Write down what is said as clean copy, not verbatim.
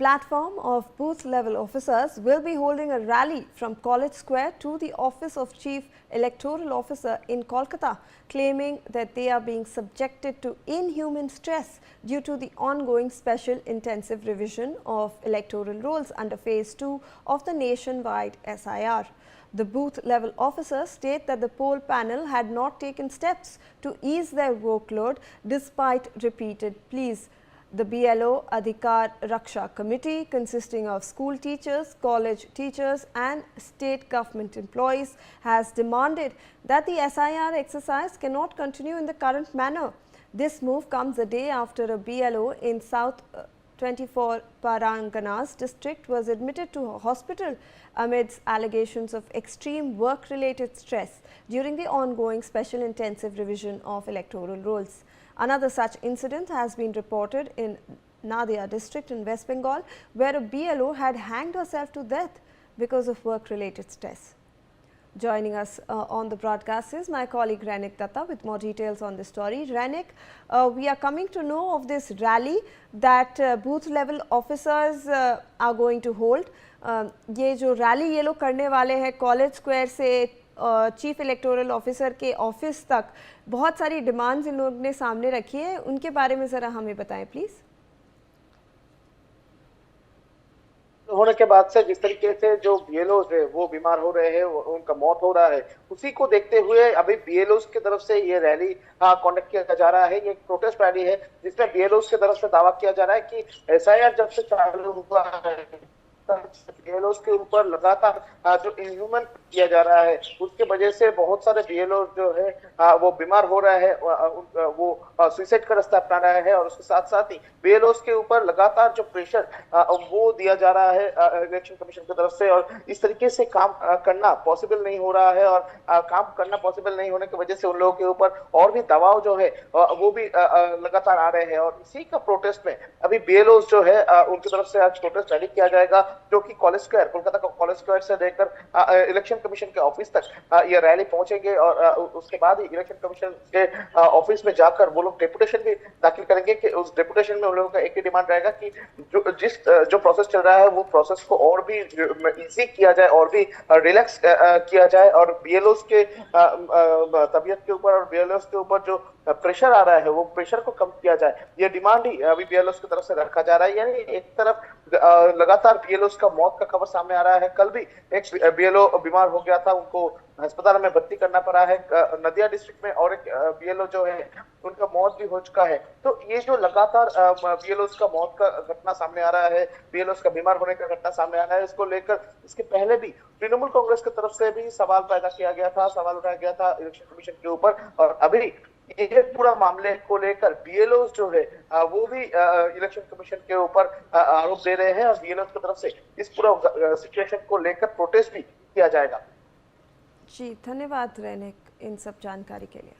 platform of booth level officers will be holding a rally from College Square to the office of Chief Electoral Officer in Kolkata, claiming that they are being subjected to inhuman stress due to the ongoing special intensive revision of electoral rolls under phase 2 of the nationwide SIR. The booth level officers state that the poll panel had not taken steps to ease their workload despite repeated pleas. The BLO Adhikar Raksha Committee, consisting of school teachers, college teachers and state government employees, has demanded that the SIR exercise cannot continue in the current manner. This move comes a day after a BLO in South 24 Paranganas district was admitted to a hospital amidst allegations of extreme work-related stress during the ongoing special intensive revision of electoral rolls. Another such incident has been reported in Nadia district in West Bengal, where a BLO had hanged herself to death because of work-related stress. Joining us on the broadcast is my colleague Rainik Datta with more details on this story. Rainik, we are coming to know of this rally that booth level officers are going to hold. ये जो rally ये लोग करने वाले हैं college square से chief electoral officer के office तक, बहुत सारी डिमांड्स इन लोगों ने सामने रखी है, उनके बारे में ज़रा हमें बताएं प्लीज़। होने के बाद से जिस तरीके से जो बीएलओ है वो बीमार हो रहे हैं, उनका मौत हो रहा है, उसी को देखते हुए अभी बीएलओ की तरफ से ये रैली कंडक्ट किया जा रहा है। ये एक प्रोटेस्ट रैली है जिसमें बीएलओ की तरफ से दावा किया जा रहा है कि एसआईआर जब से चालू हुआ है बीएलओ के ऊपर लगातार जो इनह्यूमन किया जा रहा है, उसके वजह से बहुत सारे बीएलओ जो है वो बीमार हो रहा है, वो सुसाइड का रास्ता अपना रहा है। और उसके साथ साथ ही बीएलओ के ऊपर लगातार जो प्रेशर वो दिया जा रहा है इलेक्शन कमीशन की तरफ से, और इस तरीके से काम करना पॉसिबल नहीं हो रहा है। और काम करना पॉसिबल नहीं होने की वजह से उन लोगों के ऊपर और भी दबाव जो है वो भी लगातार आ रहे हैं। और इसी का प्रोटेस्ट में अभी बीएलओ जो है उनकी तरफ से आज प्रोटेस्ट रैली किया जाएगा, जो कि कॉलेज स्क्वायर, कोलकाता का कॉलेज स्क्वायर से लेकर इलेक्शन कमीशन के ऑफिस तक ये रैली पहुंचेंगे। और उसके बाद ही इलेक्शन कमीशन के ऑफिस में जाकर वो लोग डेपुटेशन भी दाखिल करेंगे कि उस डेपुटेशन में उन लोगों का एक ही डिमांड रहेगा कि जो प्रोसेस चल रहा है वो प्रोसेस को और भी इजी किया जाए और भी रिलैक्स किया जाए, और बीएलओ के तबीयत के ऊपर और बीएलओ के ऊपर जो प्रेशर आ रहा है वो प्रेशर को कम किया जाए। ये डिमांड ही अभी बीएलओ की तरफ से रखा जा रहा है। यानी एक तरफ लगातार बीएलओ का मौत का खबर सामने आ रहा है। कल भी एक बीएलओ बीमार हो गया था, उनको अस्पताल में भर्ती करना पड़ा है नदिया डिस्ट्रिक्ट में, और एक बीएलओ जो है उनका मौत भी हो चुका है। तो ये जो लगातार बीएलओ का मौत का घटना सामने आ रहा है, बीएलओ का बीमार होने का घटना सामने आ रहा है, इसको लेकर इसके पहले भी तृणमूल कांग्रेस की तरफ से भी सवाल पैदा किया गया था, सवाल उठाया गया था इलेक्शन कमीशन के ऊपर। और अभी ये पूरा मामले को लेकर बीएलओ जो है वो भी इलेक्शन कमीशन के ऊपर आरोप दे रहे हैं, और बीएलओ की तरफ से इस पूरा सिचुएशन को लेकर प्रोटेस्ट भी किया जाएगा। जी धन्यवाद रैनिक इन सब जानकारी के लिए।